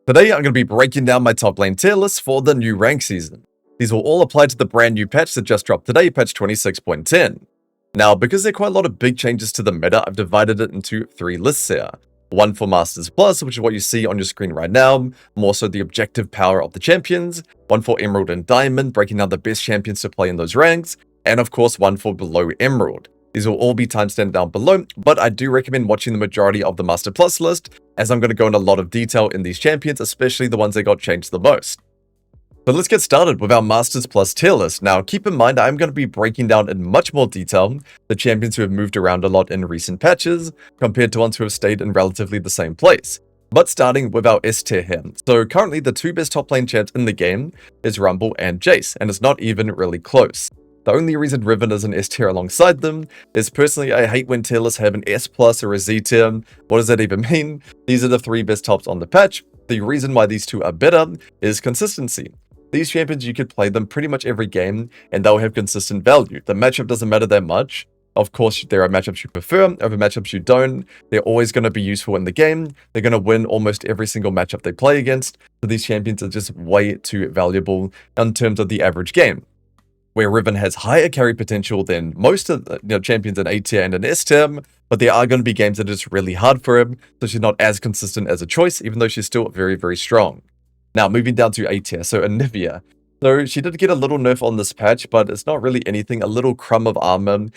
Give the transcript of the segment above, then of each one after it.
Today I'm going to be breaking down my top lane tier list for the new rank season. These will all apply to the brand new patch that just dropped today, patch 26.10. Now, because there are quite a lot of big changes to the meta, I've divided it into 3 lists here. One for Masters Plus, which is what you see on your screen right now, more so the objective power of the champions. One for Emerald and Diamond, breaking down the best champions to play in those ranks. And of course, one for below Emerald. These will all be timestamped down below, but I do recommend watching the majority of the Master Plus list, as I'm going to go into a lot of detail in these champions, especially the ones that got changed the most. So let's get started with our Masters Plus tier list. Now, keep in mind, I'm going to be breaking down in much more detail the champions who have moved around a lot in recent patches, compared to ones who have stayed in relatively the same place. But starting with our S tier here. So currently, the 2 best top lane champs in the game is Rumble and Jayce, and it's not even really close. The only reason Riven is an S tier alongside them is personally I hate when tier lists have an S plus or a Z tier. What does that even mean? These are the 3 best tops on the patch. The reason why these 2 are better is consistency. These champions, you could play them pretty much every game and they'll have consistent value. The matchup doesn't matter that much. Of course, there are matchups you prefer, over matchups you don't. They're always going to be useful in the game. They're going to win almost every single matchup they play against. So these champions are just way too valuable in terms of the average game. Where Riven has higher carry potential than most of the champions in A tier and in S tier, but there are going to be games that it's really hard for him, so she's not as consistent as a choice, even though she's still very, very strong. Now, moving down to A tier, so Anivia. So she did get a little nerf on this patch, but it's not really anything, a little crumb of armor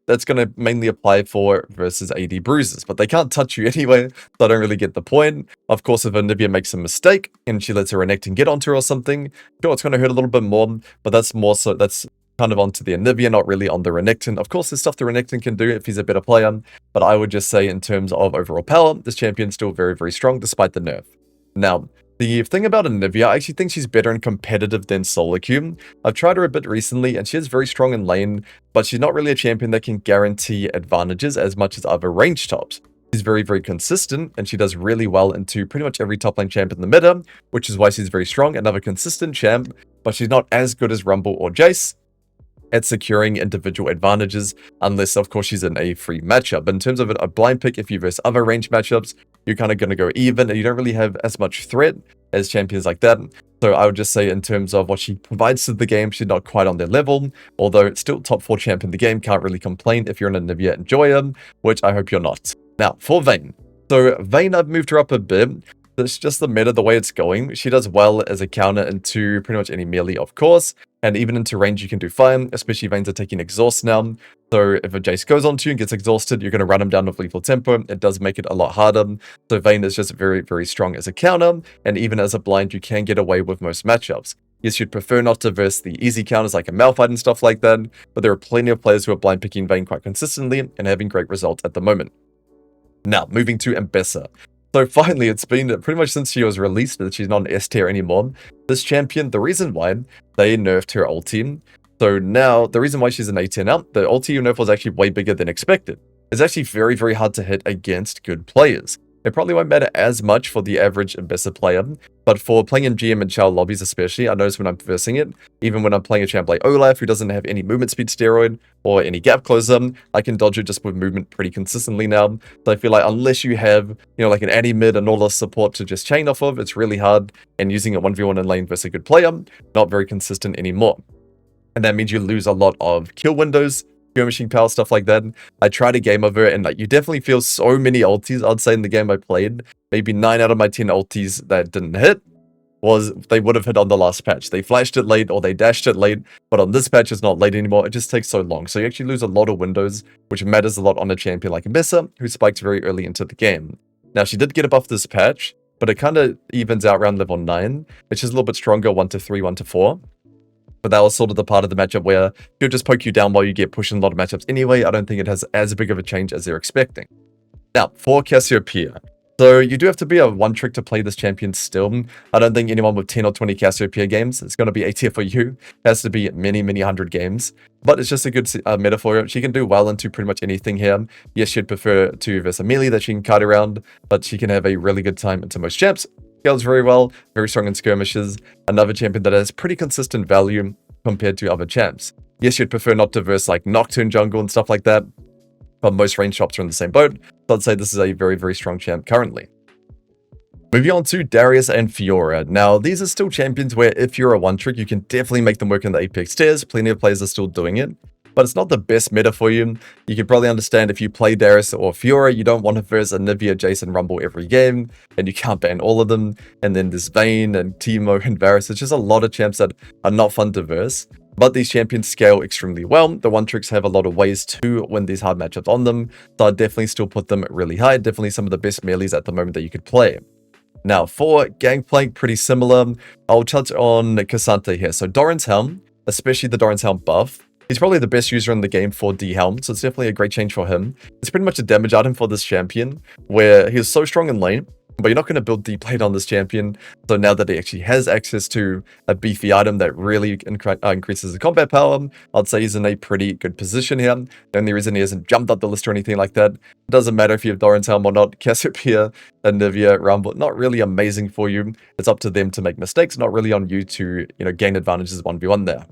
that's going to mainly apply for versus AD bruises, but they can't touch you anyway, so I don't really get the point. Of course, if Anivia makes a mistake and she lets her Renekton get onto her or something, sure, it's going to hurt a little bit more, but that's kind of onto the Anivia, not really on the Renekton. Of course, there's stuff the Renekton can do if he's a better player, but I would just say in terms of overall power, this champion's still very, very strong despite the nerf. Now, the thing about Anivia, I actually think she's better and competitive than solo queue. I've tried her a bit recently, and she is very strong in lane, but she's not really a champion that can guarantee advantages as much as other range tops. She's very, very consistent, and she does really well into pretty much every top lane champ in the meta, which is why she's very strong, another consistent champ, but she's not as good as Rumble or Jayce at securing individual advantages, unless of course she's in a free matchup. But in terms of a blind pick, if you verse other range matchups, you're kind of going to go even, and you don't really have as much threat as champions like that. So I would just say in terms of what she provides to the game, she's not quite on their level, although it's still top 4 champ in the game, can't really complain if you're an Anivia enjoyer, which I hope you're not. Now, for Vayne. So Vayne, I've moved her up a bit. It's just the meta, the way it's going. She does well as a counter into pretty much any melee, of course. And even into range, you can do fine, especially Vayne's are taking exhaust now. So if a Jayce goes onto you and gets exhausted, you're going to run him down with lethal tempo. It does make it a lot harder. So Vayne is just very, very strong as a counter. And even as a blind, you can get away with most matchups. Yes, you'd prefer not to verse the easy counters like a Malphite and stuff like that. But there are plenty of players who are blind picking Vayne quite consistently and having great results at the moment. Now, moving to Ambessa. So finally, it's been pretty much since she was released that she's not an S tier anymore. This champion, the reason why, they nerfed her ulti. So now, the reason why she's an A tier now, the ulti nerf was actually way bigger than expected. It's actually very, very hard to hit against good players. It probably won't matter as much for the average Ambessa player, but for playing in GM and Chow lobbies especially, I notice when I'm versing it, even when I'm playing a champ like Olaf, who doesn't have any movement speed steroid or any gap closer, I can dodge it just with movement pretty consistently now. So I feel like unless you have, like an Addy mid and all the support to just chain off of, it's really hard, and using it 1v1 in lane versus a good player, not very consistent anymore. And that means you lose a lot of kill windows, skirmishing power, stuff like that. I tried a game of her, and you definitely feel so many ultis, I'd say, in the game I played. Maybe 9 out of my 10 ultis that didn't hit they would have hit on the last patch. They flashed it late or they dashed it late, but on this patch it's not late anymore. It just takes so long. So you actually lose a lot of windows, which matters a lot on a champion like Ambessa, who spiked very early into the game. Now, she did get a buff this patch, but it kind of evens out around level 9, which is a little bit stronger, 1 to 3, 1 to 4. But that was sort of the part of the matchup where she'll just poke you down while you get pushed in a lot of matchups anyway. I don't think it has as big of a change as they're expecting. Now, for Cassiopeia. So you do have to be a one trick to play this champion still. I don't think anyone with 10 or 20 Cassiopeia games is going to be A tier for you. It has to be many, many hundred games. But it's just a good meta for her. She can do well into pretty much anything here. Yes, she'd prefer to verse a melee that she can kite around, but she can have a really good time into most champs. Scales very well, very strong in skirmishes. Another champion that has pretty consistent value compared to other champs. Yes, you'd prefer not to verse like Nocturne jungle and stuff like that, but most range shops are in the same boat, so I'd say this is a very, very strong champ currently. Moving on to Darius and Fiora. Now, these are still champions where if you're a one-trick, you can definitely make them work in the Apex tiers. Plenty of players are still doing it, but it's not the best meta for you. You can probably understand if you play Darius or Fiora, you don't want to verse Anivia, Jayce, and Rumble every game, and you can't ban all of them. And then there's Vayne and Teemo and Varus. It's just a lot of champs that are not fun to verse. But these champions scale extremely well. The one-tricks have a lot of ways to win these hard matchups on them, so I'd definitely still put them really high. Definitely some of the best melees at the moment that you could play. Now, for Gangplank, pretty similar. I'll touch on Cassante here. So Doran's Helm, especially the Doran's Helm buff, he's probably the best user in the game for D-Helm, so it's definitely a great change for him. It's pretty much a damage item for this champion, where he's so strong in lane, but you're not going to build deep lane on this champion. So now that he actually has access to a beefy item that really increases the combat power, I'd say he's in a pretty good position here. The only reason he hasn't jumped up the list or anything like that, it doesn't matter if you have Doran's Helm or not. Cassiopeia, Anivia, Rumble, not really amazing for you. It's up to them to make mistakes, not really on you to, gain advantages 1v1 there.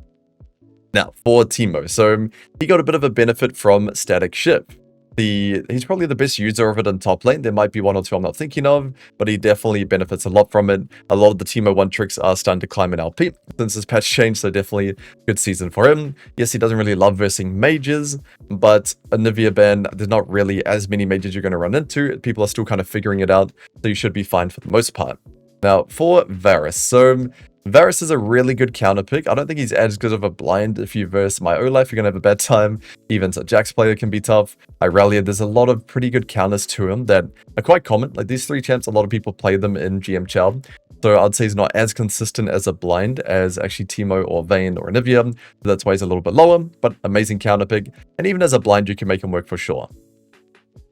Now, for Teemo, so he got a bit of a benefit from Static Shift. He's probably the best user of it in top lane. There might be one or two I'm not thinking of, but he definitely benefits a lot from it. A lot of the Teemo one tricks are starting to climb in LP since this patch changed, so definitely a good season for him. Yes, he doesn't really love versing mages, but Anivia ban, there's not really as many mages you're going to run into. People are still kind of figuring it out, so you should be fine for the most part. Now, for Varus, so Varus is a really good counter pick. I don't think he's as good of a blind. If you verse my Olaf, you're going to have a bad time. Even so, Jax player can be tough. Irelia, there's a lot of pretty good counters to him that are quite common. Like these three champs, a lot of people play them in GM Chow. So I'd say he's not as consistent as a blind as actually Teemo or Vayne or Anivia. So that's why he's a little bit lower, but amazing counter pick. And even as a blind, you can make him work for sure.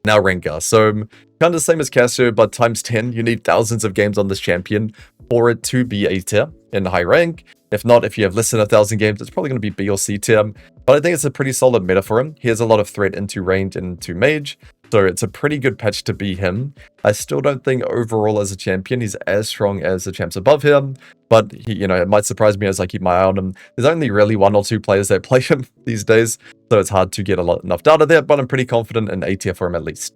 Now Rengar, so kind of the same as Cassio, but times 10. You need thousands of games on this champion for it to be A tier in high rank. If not, if you have less than 1,000 games, it's probably going to be B or C tier. But I think it's a pretty solid meta for him. He has a lot of threat into range and into mage, so it's a pretty good patch to be him. I still don't think overall as a champion he's as strong as the champs above him, but he, it might surprise me as I keep my eye on him. There's only really one or two players that play him these days, so it's hard to get enough data there, but I'm pretty confident in A tier for him at least.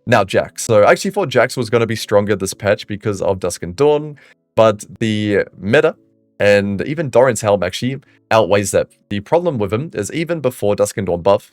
Now Jax. So I actually thought Jax was going to be stronger this patch because of Dusk and Dawn, but the meta and even Doran's Helm actually outweighs that. The problem with him is even before Dusk and Dawn buff,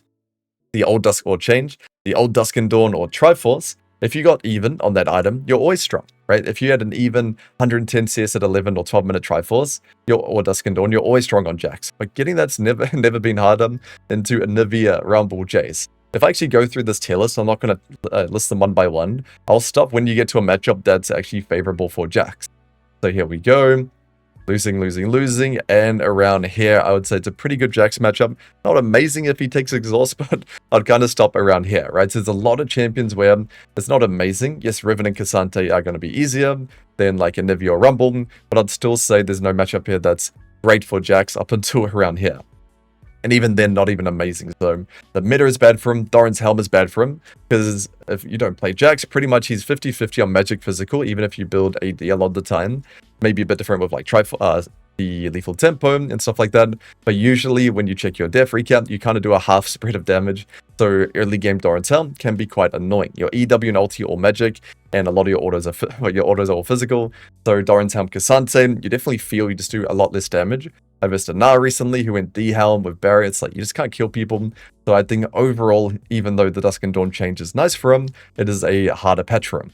the old Dusk or change, the old Dusk and Dawn or Triforce, if you got even on that item, you're always strong, right? If you had an even 110 CS at 11 or 12 minute Triforce, or Dusk and Dawn, you're always strong on Jax. But getting that's never been harder into Anivia, Rumble, Jayce. If I actually go through this tier list, I'm not going to list them one by one. I'll stop when you get to a matchup that's actually favorable for Jax. So here we go. Losing, and around here, I would say it's a pretty good Jax matchup. Not amazing if he takes exhaust, but I'd kind of stop around here, right? So there's a lot of champions where it's not amazing. Yes, Riven and Cassante are going to be easier than like Anivia or Rumble, but I'd still say there's no matchup here that's great for Jax up until around here. And even then, not even amazing. So the meta is bad for him. Doran's Helm is bad for him. Because if you don't play Jax, pretty much he's 50-50 on magic physical, even if you build AD a lot of the time. Maybe a bit different with like the lethal tempo and stuff like that. But usually when you check your def recap, you kind of do a half spread of damage. So early game Doran's Helm can be quite annoying. Your EW and ulti all magic, and a lot of your autos are all physical. So Doran's Helm Cassante, you definitely feel you just do a lot less damage. I versed a Gnar recently who went D-Helm with Barry. It's like you just can't kill people. So I think overall, even though the Dusk and Dawn change is nice for him, it is a harder patch for him.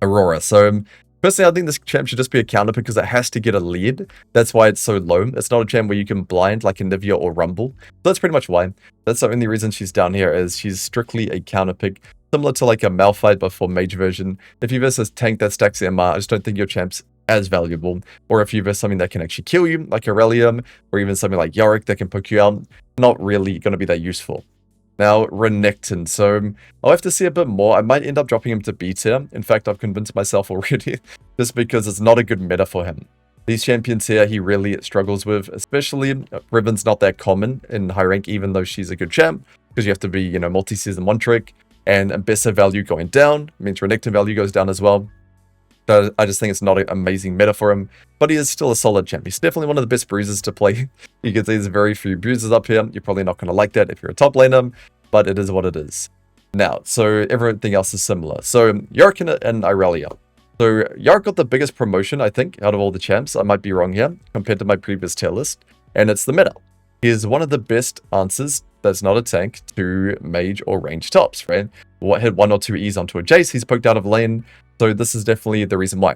Aurora. So personally, I think this champ should just be a counter because it has to get a lead. That's why it's so low. It's not a champ where you can blind like Anivia or Rumble. So that's pretty much why. That's the only reason she's down here, is she's strictly a counter pick. Similar to like a Malphite but for mage version. If you verse a tank that stacks MR, I just don't think your champ's as valuable. Or if you verse something that can actually kill you, like Aurelium, or even something like Yorick that can poke you out, not really going to be that useful. Now, Renekton. So I'll have to see a bit more. I might end up dropping him to B tier. In fact, I've convinced myself already, just because it's not a good meta for him. These champions here, he really struggles with, especially Riven's not that common in high rank, even though she's a good champ, because you have to be, multi-season one trick, and Ambessa value going down means Renekton value goes down as well. So I just think it's not an amazing meta for him, but he is still a solid champ. He's definitely one of the best bruisers to play. You can see there's very few bruisers up here. You're probably not going to like that if you're a top laner, but it is what it is. Now, so everything else is similar. So Yorick and Irelia. So Yorick got the biggest promotion, I think, out of all the champs. I might be wrong here, compared to my previous tier list. And it's the meta. He is one of the best answers that's not a tank to mage or range tops, right? Hit 1 or 2 E's onto a Jayce, he's poked out of lane. So this is definitely the reason why.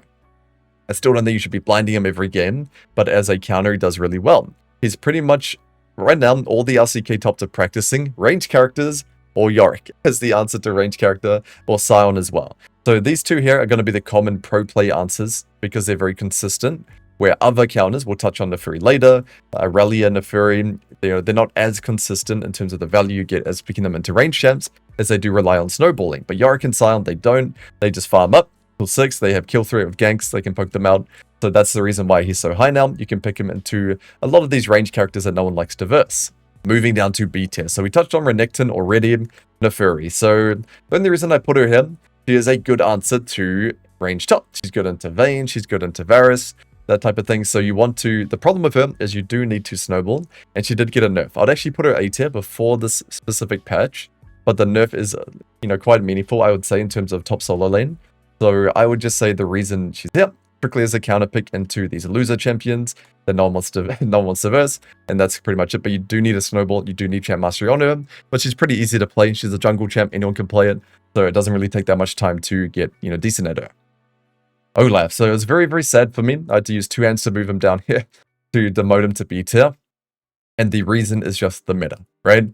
I still don't think you should be blinding him every game, but as a counter, he does really well. He's pretty much, right now, all the LCK tops are practicing range characters or Yorick as the answer to range character, or Sion as well. So these two here are going to be the common pro play answers because they're very consistent, where other counters, we'll touch on Naafiri later, Aurelia, Naafiri, they're not as consistent in terms of the value you get as picking them into range champs as they do rely on snowballing. But Yorick and Sion, they don't. They just farm up. Kill 6, they have kill 3 with ganks, they can poke them out. So that's the reason why he's so high now. You can pick him into a lot of these range characters that no one likes to verse. Moving down to B tier. So we touched on Renekton already, Naafiri. So the only reason I put her here, she is a good answer to range top. She's good into Vayne, she's good into Varus, that type of thing. So you want to, the problem with her is you do need to snowball, and she did get a nerf. I'd actually put her A tier before this specific patch, but the nerf is, quite meaningful, I would say, in terms of top solo lane. So I would just say the reason she's here, strictly as a counter pick into these loser champions that no one wants to verse, and that's pretty much it. But you do need a snowball, you do need champ mastery on her, but she's pretty easy to play. She's a jungle champ, anyone can play it, so it doesn't really take that much time to get, decent at her. Olaf, so it was very, very sad for me. I had to use 2 hands to move him down here to demote him to B tier, and the reason is just the meta, right?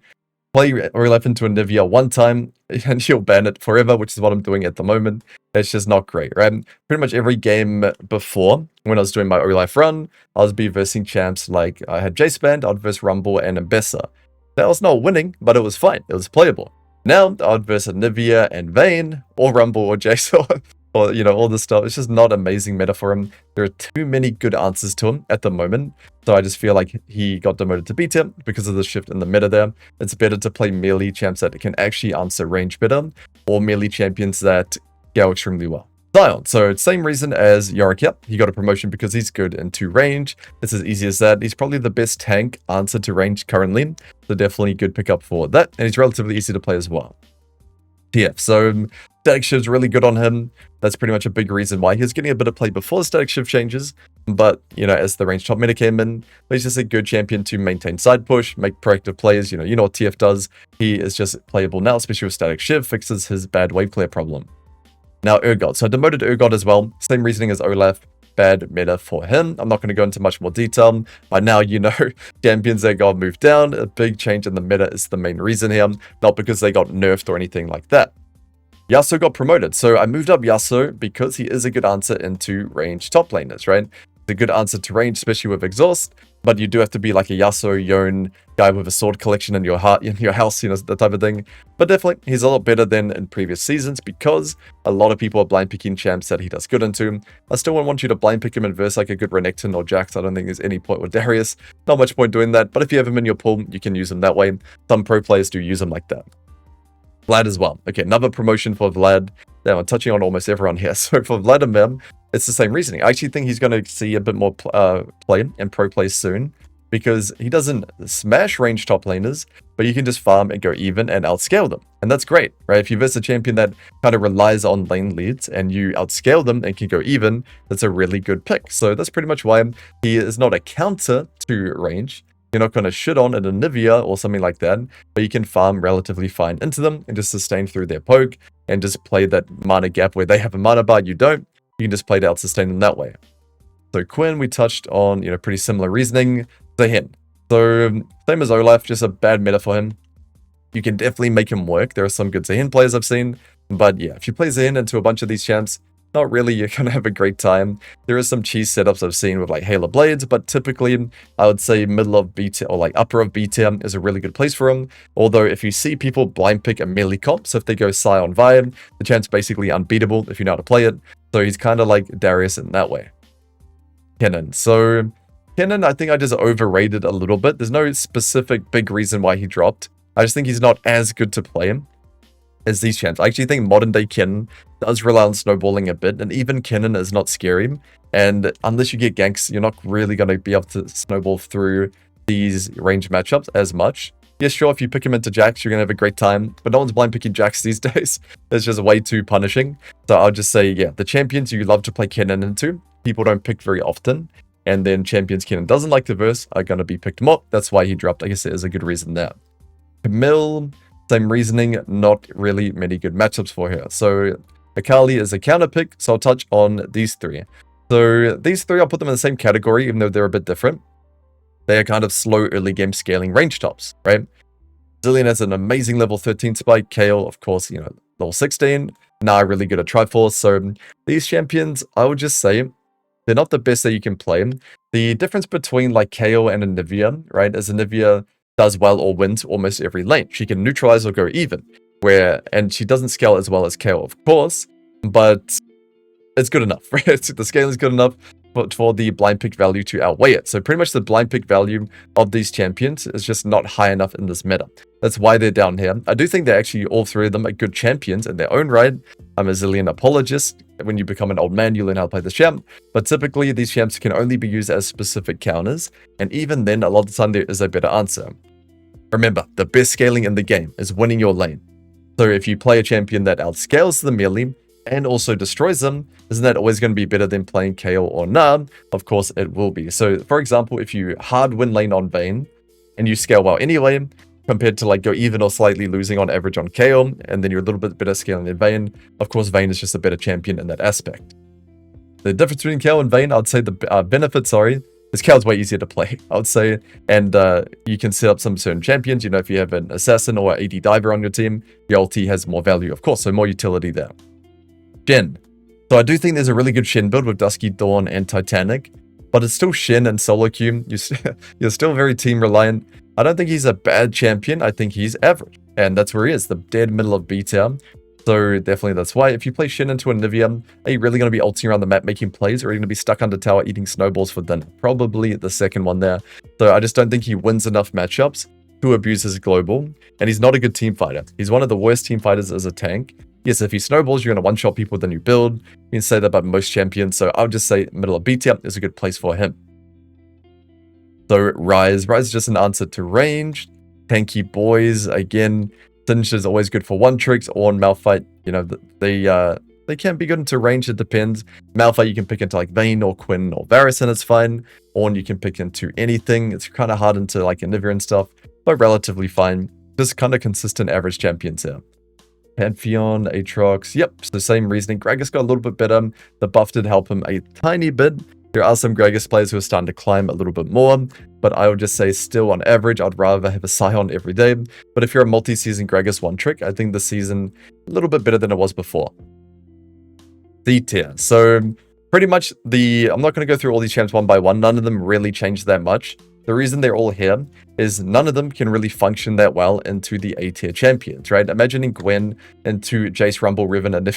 Play Olaf into Anivia one time, and she'll ban it forever, which is what I'm doing at the moment. It's just not great, right? Pretty much every game before, when I was doing my Olaf run, I was versing champs like I had Jayce banned, I'd verse Rumble and Ambessa. That was not winning, but it was fine. It was playable. Now, I'd verse Anivia and Vayne, or Rumble or Jayce, or all this stuff. It's just not amazing meta for him. There are too many good answers to him at the moment. So I just feel like he got demoted to B tier because of the shift in the meta there. It's better to play melee champs that can actually answer range better, or melee champions that go extremely well. Sion, so same reason as Yorick, yep, he got a promotion because he's good into range. It's as easy as that. He's probably the best tank answer to range currently, so definitely good pickup for that, and he's relatively easy to play as well. TF, so static shift's really good on him. That's pretty much a big reason why he was getting a bit of play before the static shift changes, but as the range top meta came in, he's just a good champion to maintain side push, make proactive plays. You know what TF does. He is just playable now, especially with static shift, fixes his bad wave clear problem. Now Urgot, so I demoted Urgot as well, same reasoning as Olaf, bad meta for him. I'm not going to go into much more detail. By now, champions that got moved down, a big change in the meta is the main reason here, not because they got nerfed or anything like that. Yasuo got promoted, so I moved up Yasuo because he is a good answer into range top laners, right? It's a good answer to range, especially with exhaust, but you do have to be like a Yasuo Yon guy with a sword collection in your heart, in your house, that type of thing. But definitely, he's a lot better than in previous seasons because a lot of people are blind picking champs that he does good into. I still wouldn't want you to blind pick him and verse like a good Renekton or Jax. I don't think there's any point with Darius. Not much point doing that, but if you have him in your pool, you can use him that way. Some pro players do use him like that. Vlad as well. Okay, another promotion for Vlad. Now, I'm touching on almost everyone here. So for Vladimir, it's the same reasoning. I actually think he's going to see a bit more play and pro play soon because he doesn't smash range top laners, but you can just farm and go even and outscale them. And that's great, right? If you verse a champion that kind of relies on lane leads and you outscale them and can go even, that's a really good pick. So that's pretty much why he is not a counter to range. You're not going to shit on an Anivia or something like that, but you can farm relatively fine into them and just sustain through their poke and just play that mana gap where they have a mana bar, you don't. You can just play to out sustain them that way. So Quinn, we touched on, pretty similar reasoning. Zaahen. So same as Olaf, just a bad meta for him. You can definitely make him work. There are some good Zaahen players I've seen, but yeah, if you play Zaahen into a bunch of these champs, not really, you're going to have a great time. There is some cheese setups I've seen with like Halo Blades, but typically I would say middle of B tier or like upper of B tier is a really good place for him. Although if you see people blind pick a melee comp, so if they go Sion Vayne, the champ's basically unbeatable if you know how to play it. So he's kind of like Darius in that way. Kennen. So Kennen, I think I just overrated a little bit. There's no specific big reason why he dropped. I just think he's not as good to play him as these champs. I actually think modern day Kennen does rely on snowballing a bit, and even Kennen is not scary. And unless you get ganks, you're not really going to be able to snowball through these range matchups as much. Yeah, sure, if you pick him into Jax, you're going to have a great time, but no one's blind picking Jax these days. It's just way too punishing. So I'll just say, yeah, the champions you love to play Kennen into, people don't pick very often. And then champions Kennen doesn't like to verse are going to be picked more. That's why he dropped. I guess there is a good reason there. Camille, same reasoning, not really many good matchups for her. So Akali is a counter pick, so I'll touch on these three. So these three, I'll put them in the same category, even though they're a bit different. They are kind of slow early game scaling range tops, right? Zilean has an amazing level 13 spike. Kayle, of course, level 16. Gnar really good at Triforce. So these champions, I would just say, they're not the best that you can play. The difference between like Kayle and Anivia, right, is Anivia does well or wins almost every lane. She can neutralize or go even, and she doesn't scale as well as Kayle, of course, but it's good enough, right? The scaling is good enough for the blind pick value to outweigh it. So pretty much the blind pick value of these champions is just not high enough in this meta. That's why they're down here. I do think they're actually, all three of them are good champions in their own right. I'm a Zilean apologist. When you become an old man, you learn how to play this champ. But typically, these champs can only be used as specific counters. And even then, a lot of the time, there is a better answer. Remember, the best scaling in the game is winning your lane. So if you play a champion that outscales the melee, and also destroys them, isn't that always going to be better than playing Kayle or Gnar? Of course it will be. So for example, if you hard win lane on Vayne, and you scale well anyway, compared to like go even or slightly losing on average on Kayle, and then you're a little bit better scaling in Vayne, of course Vayne is just a better champion in that aspect. The difference between Kayle and Vayne, I'd say the benefit, is Kayle's way easier to play, I would say, and you can set up some certain champions. If you have an assassin or an AD diver on your team, your ulti has more value, of course, so more utility there. Shen. So I do think there's a really good Shen build with Dusky, Dawn, and Titanic, but it's still Shen and solo queue. You're still very team reliant. I don't think he's a bad champion. I think he's average, and that's where he is, the dead middle of B tier. So definitely that's why. If you play Shen into Anivia, are you really going to be ulting around the map making plays, or are you going to be stuck under tower eating snowballs for dinner? Probably the second one there. So I just don't think he wins enough matchups to abuse his global, and he's not a good team fighter. He's one of the worst team fighters as a tank. Yes, if he snowballs, you're going to one-shot people with a new build. You can say that about most champions, so I would just say middle of B tier is a good place for him. So Ryze is just an answer to range. Tanky boys, again, Singe is always good for one tricks. Ornn, Malphite, they can be good into range, it depends. Malphite you can pick into like Vayne or Quinn or Varus and it's fine. Ornn you can pick into anything. It's kind of hard into like Anivia and stuff, but relatively fine. Just kind of consistent average champions here. Pantheon, Aatrox, yep, it's the same reasoning. Gragas got a little bit better. The buff did help him a tiny bit. There are some Gragas players who are starting to climb a little bit more, but I would just say still on average, I'd rather have a Sion every day. But if you're a multi-season Gragas one trick, I think this season a little bit better than it was before. C tier. So pretty much I'm not going to go through all these champs one by one. None of them really changed that much. The reason they're all here is none of them can really function that well into the A tier champions, right? Imagining Gwen into Jayce, Rumble, Riven, and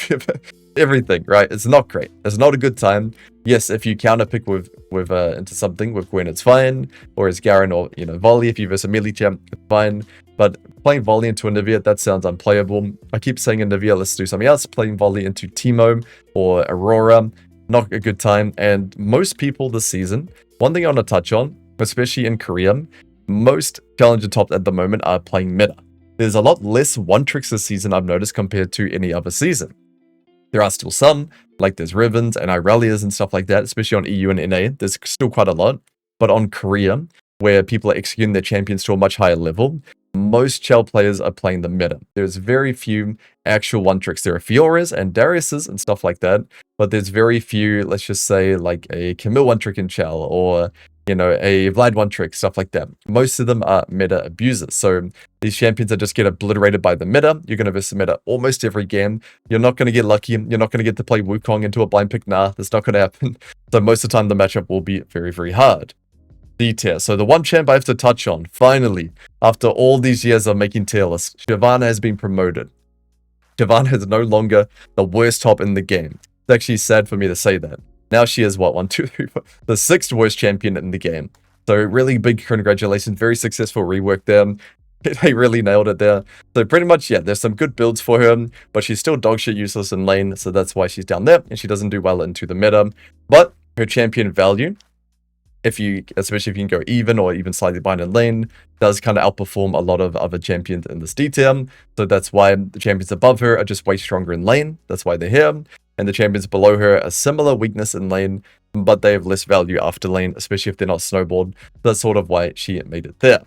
everything, right? It's not great. It's not a good time. Yes, if you counter pick into something with Gwen, it's fine. Or as Garen or Volley, if you verse a melee champ, it's fine. But playing Volley into Anivia, that sounds unplayable. I keep saying Anivia, let's do something else. Playing Volley into Teemo or Aurora, not a good time. And most people this season, one thing I want to touch on, especially in Korea, most challenger tops at the moment are playing meta. There's a lot less one tricks this season I've noticed compared to any other season. There are still some, like there's Rivens and Irelias and stuff like that, especially on EU and NA, there's still quite a lot. But on Korea, where people are executing their champions to a much higher level, most Chell players are playing the meta. There's very few actual one tricks. There are Fioras and Dariuses and stuff like that, but there's very few, let's just say like a Camille one trick in Chell or a Vlad one trick, stuff like that. Most of them are meta abusers. So these champions that just get obliterated by the meta. You're going to versus meta almost every game. You're not going to get lucky. You're not going to get to play Wukong into a blind pick. Nah, that's not going to happen. So most of the time the matchup will be very, very hard. D tier. So the one champ I have to touch on, finally, after all these years of making tier lists, Shyvana has been promoted. Shyvana is no longer the worst top in the game. It's actually sad for me to say that. Now she is, what, 1, 2, 3, 4, the 6th worst champion in the game. So really big congratulations. Very successful rework there. They really nailed it there. So pretty much, yeah, there's some good builds for her, but she's still dogshit useless in lane. So that's why she's down there, and she doesn't do well into the meta. But her champion value especially if you can go even or even slightly behind in lane, does kind of outperform a lot of other champions in this D tier. So that's why the champions above her are just way stronger in lane. That's why they're here. And the champions below her are similar weakness in lane, but they have less value after lane, especially if they're not snowballed. That's sort of why she made it there.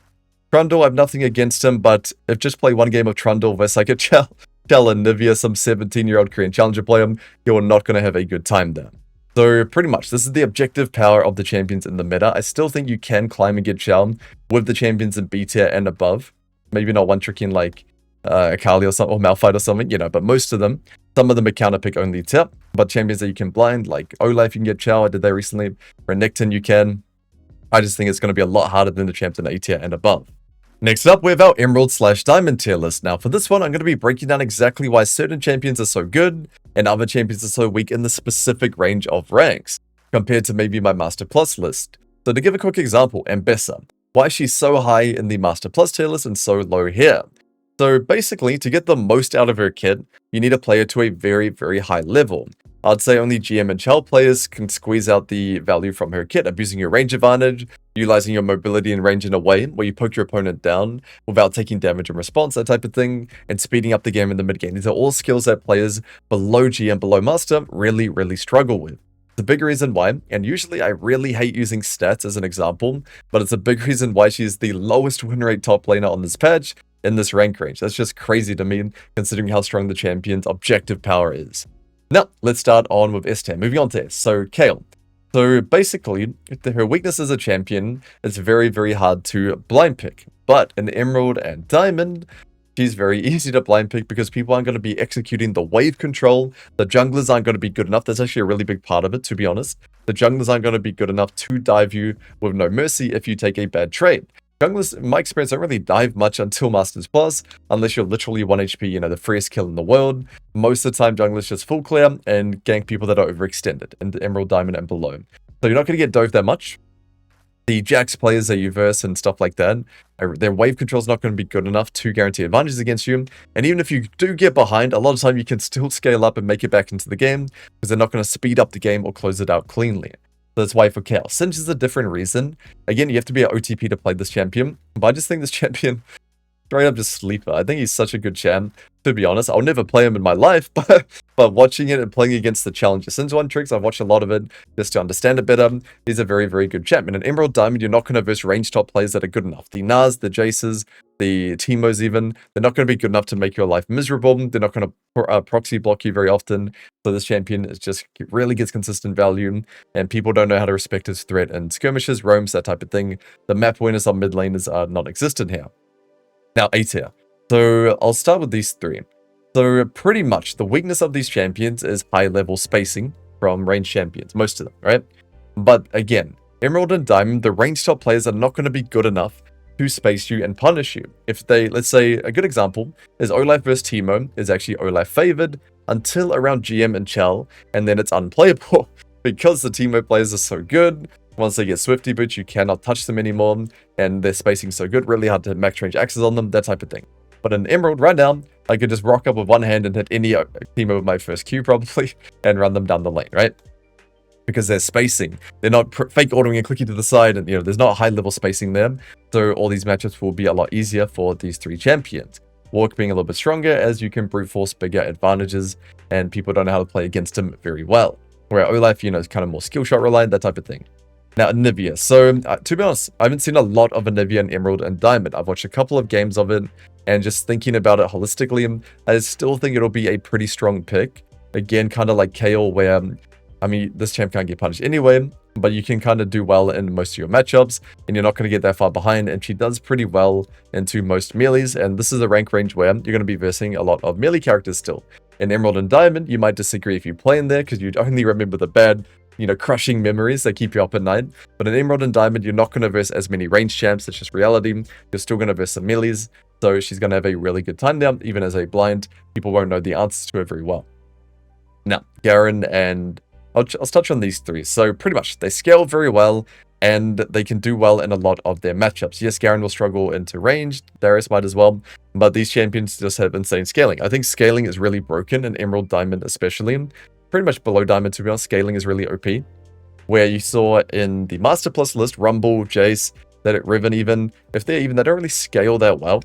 Trundle, I have nothing against him, but if just play one game of Trundle versus like a tell Anivia, some 17-year-old Korean challenger player, you're not going to have a good time there. So pretty much, this is the objective power of the champions in the meta. I still think you can climb and get Chow with the champions in B tier and above. Maybe not one tricking like Akali or something, or Malphite or something, but most of them. Some of them are counter pick only tip, but champions that you can blind, like Olaf, you can get Chow. I did that recently. Renekton, you can. I just think it's going to be a lot harder than the champs in A tier and above. Next up, we have our Emerald/Diamond tier list. Now, for this one, I'm going to be breaking down exactly why certain champions are so good and other champions are so weak in the specific range of ranks, compared to maybe my Master Plus list. So to give a quick example, Ambessa. Why is she so high in the Master Plus tier list and so low here? So basically, to get the most out of her kit, you need to play her to a very, very high level. I'd say only GM and Chell players can squeeze out the value from her kit, abusing your range advantage, utilizing your mobility and range in a way where you poke your opponent down without taking damage in response, that type of thing, and speeding up the game in the mid game. These are all skills that players below GM, below Master really, really struggle with. The big reason why, and usually I really hate using stats as an example, but it's a big reason why she's the lowest win rate top laner on this patch in this rank range. That's just crazy to me, considering how strong the champion's objective power is. Now, let's start on with S tier. Moving on to S. So, Kayle. So, basically, her weakness as a champion is very, very hard to blind pick. But in Emerald and Diamond, she's very easy to blind pick because people aren't going to be executing the wave control. The junglers aren't going to be good enough. That's actually a really big part of it, to be honest. The junglers aren't going to be good enough to dive you with no mercy if you take a bad trade. Junglers, in my experience, don't really dive much until Masters Plus, unless you're literally 1 HP, the freest kill in the world. Most of the time, junglers just full clear and gank people that are overextended in Emerald, Diamond, and below. So you're not going to get dove that much. The Jax players that you verse and stuff like that, their wave control is not going to be good enough to guarantee advantages against you. And even if you do get behind, a lot of time you can still scale up and make it back into the game, because they're not going to speed up the game or close it out cleanly. That's why for Kayle. Since is a different reason. Again, you have to be an OTP to play this champion. But I just think this champion, straight up just sleeper. I think he's such a good champ, to be honest. I'll never play him in my life, but watching it and playing against the Challenger Since one tricks, I've watched a lot of it just to understand it better. He's a very, very good champ. In an Emerald Diamond, you're not going to verse range top players that are good enough. The Gnars, the Jayces, the Teemos even, they're not going to be good enough to make your life miserable. They're not going to proxy block you very often. So this champion is just really gets consistent value, and people don't know how to respect his threat and skirmishes, roams, that type of thing. The map awareness on mid laners are non-existent here. Now, A tier. So I'll start with these three. So pretty much the weakness of these champions is high level spacing from ranged champions, most of them, right? But again, Emerald and Diamond, the ranged top players are not going to be good enough to space you and punish you. If they, let's say, a good example is Olaf versus Teemo is actually Olaf favored until around GM and Chell, and then it's unplayable because the Teemo players are so good. Once they get Swifty boots, you cannot touch them anymore, and their spacing so good, really hard to max range access on them, that type of thing. But in Emerald right now, I could just rock up with one hand and hit any Teemo with my first Q probably, and run them down the lane, right? Because they're spacing. They're not fake ordering and clicking to the side, and there's not high level spacing there. So all these matchups will be a lot easier for these three champions. Warwick being a little bit stronger, as you can brute force bigger advantages, and people don't know how to play against him very well. Where Olaf, is kind of more skill shot reliant, that type of thing. Now, Anivia. So, to be honest, I haven't seen a lot of Anivia in Emerald and Diamond. I've watched a couple of games of it, and just thinking about it holistically, I still think it'll be a pretty strong pick. Again, kind of like Kayle, where, this champ can't get punished anyway, but you can kind of do well in most of your matchups, and you're not going to get that far behind, and she does pretty well into most melees, and this is a rank range where you're going to be versing a lot of melee characters still. In Emerald and Diamond, you might disagree if you play in there, because you'd only remember the bad, crushing memories that keep you up at night. But in Emerald and Diamond, you're not going to verse as many range champs. It's just reality. You're still going to verse some melees. So she's going to have a really good time there. Even as a blind, people won't know the answers to her very well. Now, Garen and... I'll touch on these three. So pretty much, they scale very well, and they can do well in a lot of their matchups. Yes, Garen will struggle into range. Darius might as well. But these champions just have insane scaling. I think scaling is really broken in Emerald Diamond especially. Pretty much below Diamond, to be honest, scaling is really OP. where you saw in the Master Plus list, Rumble, Jayce, that Riven even, if they don't really scale that well.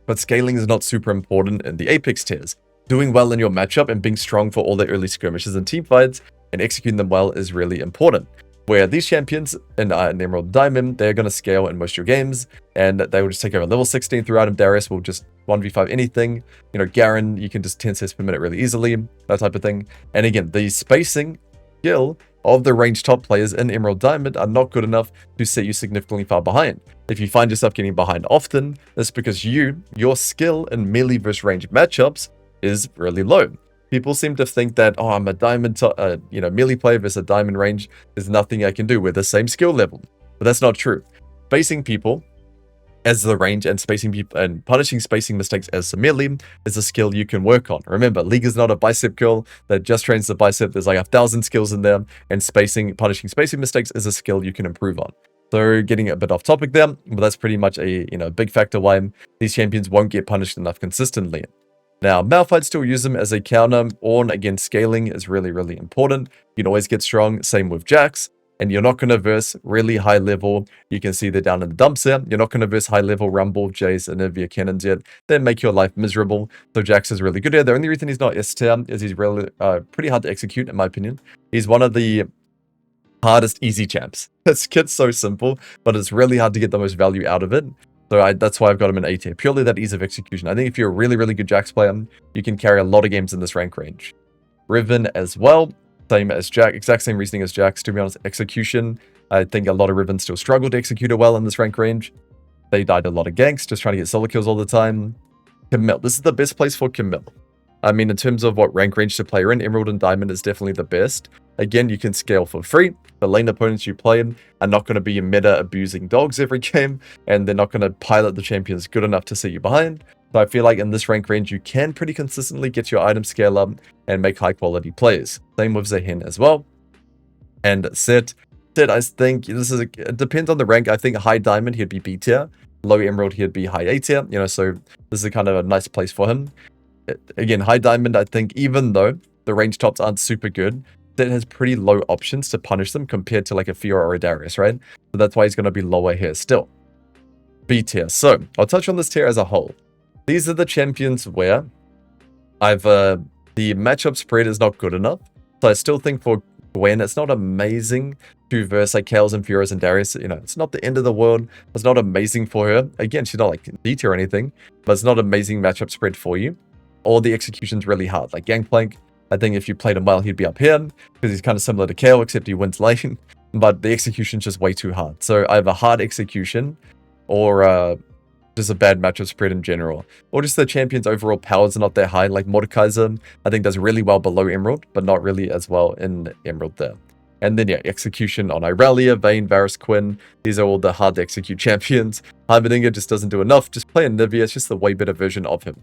But scaling is not super important in the Apex tiers. Doing well in your matchup and being strong for all the early skirmishes and team fights and executing them well is really important. Where these champions in Emerald Diamond, they're going to scale in most of your games, and they will just take over level 16 throughout, and Darius will just 1v5 anything. You know, Garen, you can just 10 sets per minute really easily, that type of thing. And again, the spacing skill of the ranged top players in Emerald Diamond are not good enough to set you significantly far behind. If you find yourself getting behind often, it's because your skill in melee versus ranged matchups is really low. People seem to think that, oh, I'm a diamond, melee player versus a diamond range. There's nothing I can do. We're the same skill level. But that's not true. Spacing people as the range and spacing people and punishing spacing mistakes as a melee is a skill you can work on. Remember, League is not a bicep girl that just trains the bicep. There's like 1,000 skills in there, and punishing spacing mistakes is a skill you can improve on. So getting a bit off topic there, but that's pretty much a big factor why these champions won't get punished enough consistently. Now, Malphite still use them as a counter. Ornn, again, scaling is really, really important. You can always get strong. Same with Jax. And you're not going to verse really high level. You can see they're down in the dumps here. You're not going to verse high level Rumble, Jayce, Anivia, Kennen yet. They make your life miserable. So Jax is really good here. The only reason he's not S tier is he's really pretty hard to execute, in my opinion. He's one of the hardest easy champs. This kit's so simple, but it's really hard to get the most value out of it. So that's why I've got him in A tier. Purely that ease of execution. I think if you're a really, really good Jax player, you can carry a lot of games in this rank range. Riven as well. Same as Jax. Exact same reasoning as Jax, to be honest. Execution. I think a lot of Riven still struggle to execute it well in this rank range. They died a lot of ganks, just trying to get solo kills all the time. Camille. This is the best place for Camille. I mean, in terms of what rank range to play in, Emerald and Diamond is definitely the best. Again, you can scale for free. The lane opponents you play are not going to be meta abusing dogs every game, and they're not going to pilot the champions good enough to set you behind. So I feel like in this rank range, you can pretty consistently get your item scale up and make high quality plays. Same with Zaahen as well. And Set, I think it depends on the rank. I think high Diamond, he'd be B tier. Low Emerald, he'd be high A tier. So this is kind of a nice place for him. Again, high Diamond, I think, even though the range tops aren't super good, that has pretty low options to punish them compared to like a Fiora or a Darius, right? So that's why he's going to be lower here still. B tier. So I'll touch on this tier as a whole. These are the champions where the matchup spread is not good enough. So I still think for Gwen, it's not amazing to verse like Kayles and Fioras and Darius. It's not the end of the world. It's not amazing for her. Again, she's not like D tier or anything, but it's not amazing matchup spread for you. Or the execution's really hard, like Gangplank. I think if you played him well, he'd be up here, because he's kind of similar to Kayle, except he wins lane. But the execution's just way too hard. So I have a hard execution, or just a bad matchup spread in general. Or just the champion's overall powers are not that high. Like Mordekaiser, I think does really well below Emerald, but not really as well in Emerald there. And then, yeah, execution on Irelia, Vayne, Varus, Quinn. These are all the hard to execute champions. Heimerdinger just doesn't do enough. Just play Anivia. It's just the way better version of him.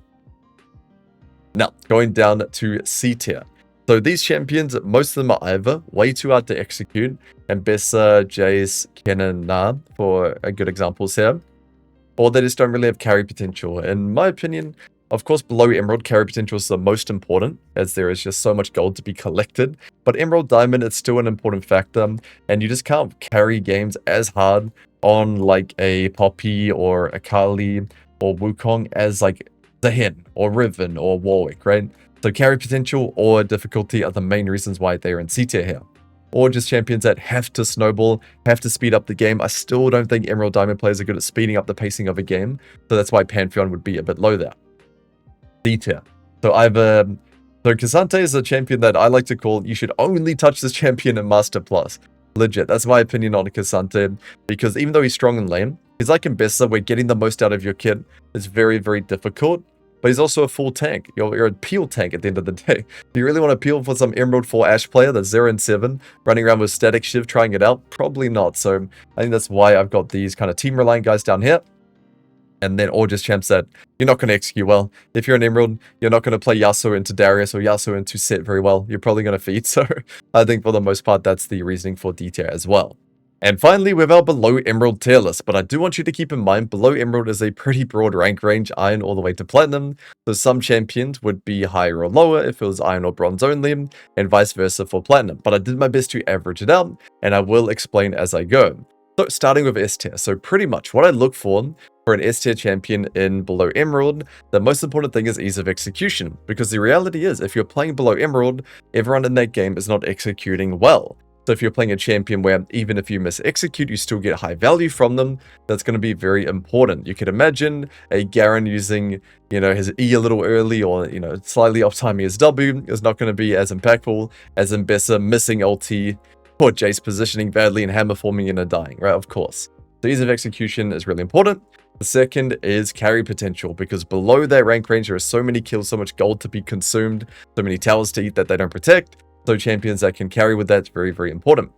Now, going down to C tier. So these champions, most of them are either way too hard to execute. Ambessa, Jayce, Kennen, Gnar, for good examples here. Or they just don't really have carry potential. In my opinion, of course, below Emerald, carry potential is the most important, as there is just so much gold to be collected. But Emerald Diamond, it's still an important factor. And you just can't carry games as hard on like a Poppy or Akali or Wukong as like Zaahen or Riven or Warwick, right? So carry potential or difficulty are the main reasons why they're in C tier here. Or just champions that have to snowball, have to speed up the game. I still don't think Emerald Diamond players are good at speeding up the pacing of a game. So that's why Pantheon would be a bit low there. D tier. So K'Sante is a champion that I like to call, you should only touch this champion in Master Plus. Legit, that's my opinion on K'Sante, because even though he's strong in lane, he's like Ambessa, where getting the most out of your kit is very, very difficult. But he's also a full tank. You're a peel tank at the end of the day. Do you really want to peel for some Emerald 4 Ashe player that's 0 and 7, running around with static shiv trying it out? Probably not. So I think that's why I've got these kind of team reliant guys down here. And then all just champs that you're not going to execute well. If you're an Emerald, you're not going to play Yasuo into Darius or Yasuo into Set very well. You're probably going to feed. So I think for the most part, that's the reasoning for D tier as well. And finally, we have our below Emerald tier list, but I do want you to keep in mind below Emerald is a pretty broad rank range, Iron all the way to Platinum, so some champions would be higher or lower if it was Iron or Bronze only, and vice versa for Platinum, but I did my best to average it out, and I will explain as I go. So starting with S tier, so pretty much what I look for an S tier champion in below Emerald, the most important thing is ease of execution, because the reality is if you're playing below Emerald, everyone in that game is not executing well. So if you're playing a champion where even if you mis-execute, you still get high value from them, that's going to be very important. You could imagine a Garen using, his E a little early or, slightly off-timing his W is not going to be as impactful as Ambessa missing ulti or Jayce positioning badly and hammer forming and dying, right? Of course. The ease of execution is really important. The second is carry potential, because below that rank range, there are so many kills, so much gold to be consumed, so many towers to eat that they don't protect. So champions that can carry with that's very, very important.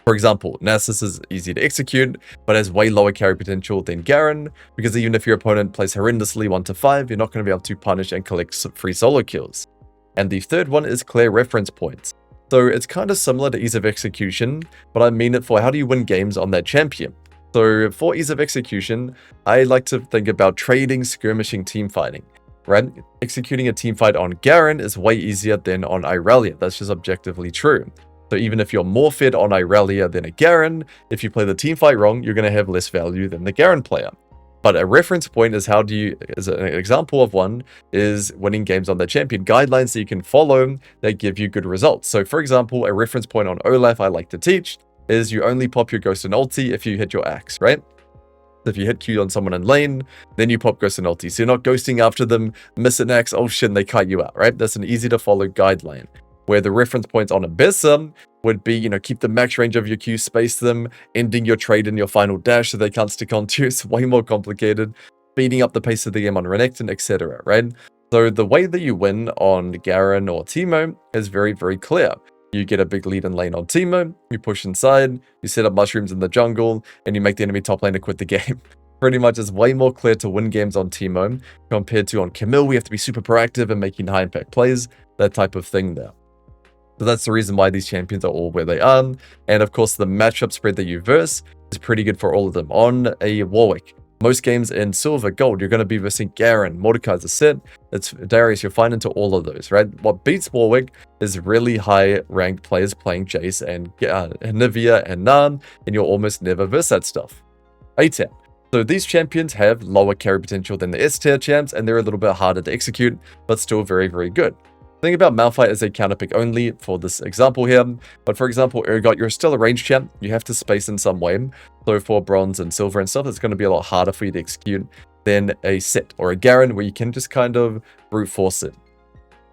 For example, Nasus is easy to execute, but has way lower carry potential than Garen, because even if your opponent plays horrendously 1 to 5, you're not going to be able to punish and collect free solo kills. And the third one is clear reference points. So it's kind of similar to ease of execution, but I mean it for how do you win games on that champion. So for ease of execution, I like to think about trading, skirmishing, team fighting. Right? Executing a team fight on Garen is way easier than on Irelia. That's just objectively true. So even if you're more fed on Irelia than a Garen, if you play the team fight wrong, you're going to have less value than the Garen player. But a reference point is as an example of one, is winning games on the champion. Guidelines that you can follow that give you good results. So for example, a reference point on Olaf I like to teach is you only pop your Ghost and ulti if you hit your axe, right? If you hit Q on someone in lane, then you pop Ghost and ulti. So you're not ghosting after them, miss an axe, oh shit, they kite you out, right? That's an easy to follow guideline. Where the reference points on Ambessa would be, keep the max range of your Q, space them, ending your trade in your final dash so they can't stick on to you. It's way more complicated. Speeding up the pace of the game on Renekton, etc., right? So the way that you win on Garen or Teemo is very, very clear. You get a big lead in lane on Teemo, you push inside, you set up mushrooms in the jungle, and you make the enemy top laner quit the game. Pretty much it's way more clear to win games on Teemo compared to on Camille. We have to be super proactive and making high impact plays, that type of thing there. So that's the reason why these champions are all where they are. And of course, the matchup spread that you verse is pretty good for all of them. On a Warwick, most games in Silver, Gold, you're going to be versing Garen, Mordekaiser's a set, it's Darius, you're fine into all of those, right? What beats Warwick is really high ranked players playing Jayce and Anivia and Gnar, and you'll almost never verse that stuff. A tier. So these champions have lower carry potential than the S tier champs, and they're a little bit harder to execute, but still very, very good. Think about Malphite as a counterpick only for this example here, but for example, Urgot, you're still a range champ, you have to space in some way. So for bronze and silver and stuff, it's going to be a lot harder for you to execute than a Set or a Garen, where you can just kind of brute force it.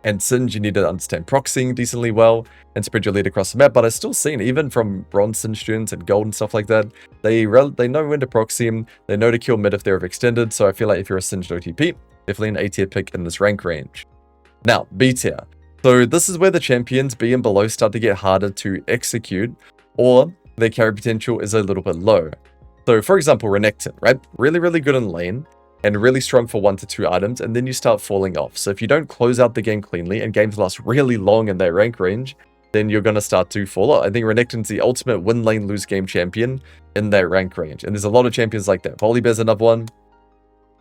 And Singe, you need to understand proxying decently well and spread your lead across the map, but I've still seen, even from bronze Singe students and gold and stuff like that, they know when to proxy him, they know to kill mid if they're extended, so I feel like if you're a Singed OTP, definitely an A tier pick in this rank range. Now, B tier. So this is where the champions B and below start to get harder to execute, or their carry potential is a little bit low. So for example, Renekton, right? Really, really good in lane, and really strong for 1 to 2 items, and then you start falling off. So if you don't close out the game cleanly, and games last really long in that rank range, then you're going to start to fall off. I think Renekton's the ultimate win lane, lose game champion in that rank range. And there's a lot of champions like that. Volibear's another one.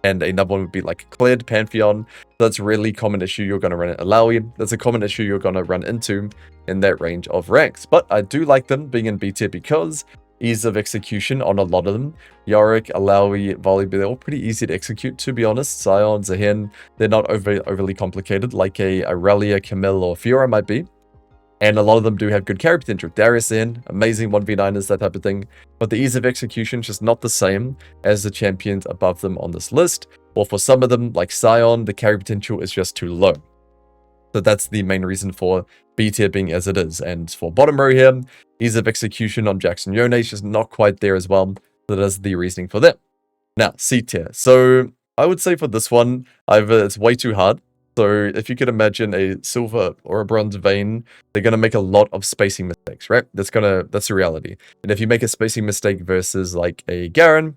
And another one would be like Cleared, Pantheon. That's a really common issue you're going to run at Alawi. That's a common issue you're going to run into in that range of ranks. But I do like them being in B tier because ease of execution on a lot of them. Yorick, Alawi, Volibear, they're all pretty easy to execute, to be honest. Sion, Zaahen, they're not overly complicated like a Aurelia, Camille, or Fiora might be. And a lot of them do have good carry potential. Darius in, amazing 1v9ers, that type of thing. But the ease of execution is just not the same as the champions above them on this list. Or for some of them, like Sion, the carry potential is just too low. So that's the main reason for B tier being as it is. And for bottom row here, ease of execution on Jackson Yone is just not quite there as well. So that's the reasoning for them. Now, C tier. So I would say for this one, either it's way too hard. So if you could imagine a silver or a bronze Vayne, they're going to make a lot of spacing mistakes, right? That's the reality. And if you make a spacing mistake versus like a Garen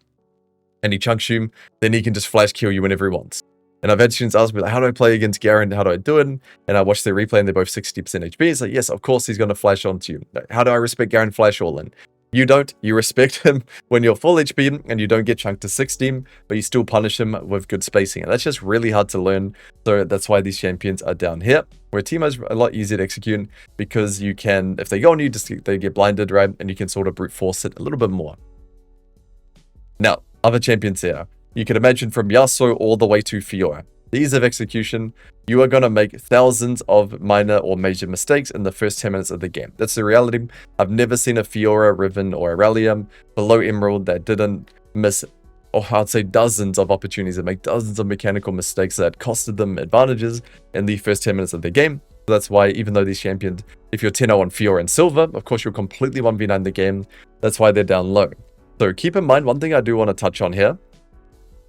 and he chunks you, then he can just flash kill you whenever he wants. And I've had students ask me, like, how do I play against Garen? How do I do it? And I watch their replay and they're both 60% HP. It's like, yes, of course he's going to flash onto you. How do I respect Garen flash all in? You don't. You respect him when you're full HP and you don't get chunked to 60, but you still punish him with good spacing. And that's just really hard to learn. So that's why these champions are down here, where Teemo's a lot easier to execute because you can, if they go on you, they get blinded, right? And you can sort of brute force it a little bit more. Now, other champions here. You can imagine from Yasuo all the way to Fiora. The ease of execution, you are going to make thousands of minor or major mistakes in the first 10 minutes of the game. That's the reality. I've never seen a Fiora, Riven, or Aurelium below Emerald that didn't miss, or I'd say dozens of opportunities to make dozens of mechanical mistakes that costed them advantages in the first 10 minutes of the game. So that's why even though these champions, if you're 10-0 on Fiora and Silver, of course you're completely 1v9 the game. That's why they're down low. So keep in mind, one thing I do want to touch on here.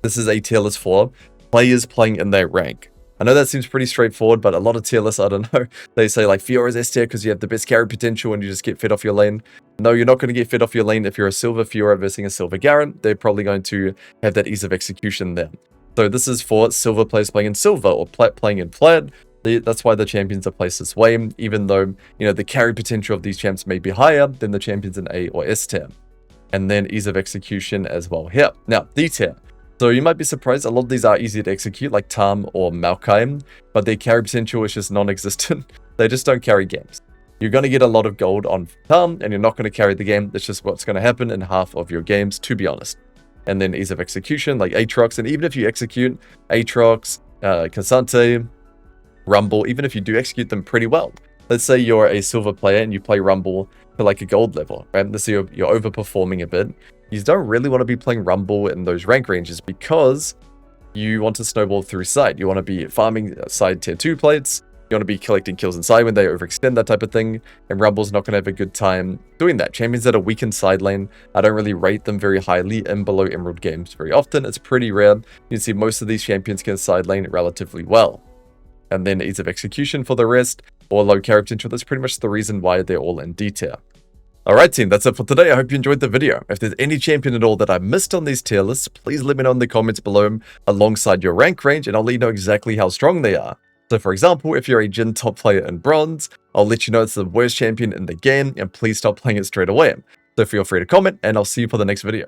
This is a tier list for players playing in their rank. I know that seems pretty straightforward, but a lot of tier lists, I don't know, they say like Fiora's S tier because you have the best carry potential and you just get fed off your lane. No, you're not going to get fed off your lane if you're a Silver Fiora versus a Silver Garen. They're probably going to have that ease of execution there. So this is for Silver players playing in Silver or Plat playing in Plat. That's why the champions are placed this way, even though, you know, the carry potential of these champs may be higher than the champions in A or S tier. And then ease of execution as well here. Now, D tier. So you might be surprised, a lot of these are easy to execute, like Tam or Malphite, but their carry potential is just non-existent. They just don't carry games. You're going to get a lot of gold on Tam, and you're not going to carry the game. That's just what's going to happen in half of your games, to be honest. And then ease of execution, like Aatrox, and even if you execute Aatrox, Cassante, Rumble, even if you do execute them pretty well. Let's say you're a Silver player and you play Rumble to like a gold level, right? Let's say you're overperforming a bit. You don't really want to be playing Rumble in those rank ranges because you want to snowball through side. You want to be farming side tier 2 plates. You want to be collecting kills inside when they overextend, that type of thing. And Rumble's not going to have a good time doing that. Champions that are weak in side lane, I don't really rate them very highly in below Emerald games very often. It's pretty rare. You can see most of these champions can side lane relatively well. And then ease of execution for the rest, or low carry potential. That's pretty much the reason why they're all in D tier. Alright team, that's it for today. I hope you enjoyed the video. If there's any champion at all that I missed on these tier lists, please let me know in the comments below alongside your rank range, and I'll let you know exactly how strong they are. So for example, if you're a Jhin top player in Bronze, I'll let you know it's the worst champion in the game, and please stop playing it straight away. So feel free to comment, and I'll see you for the next video.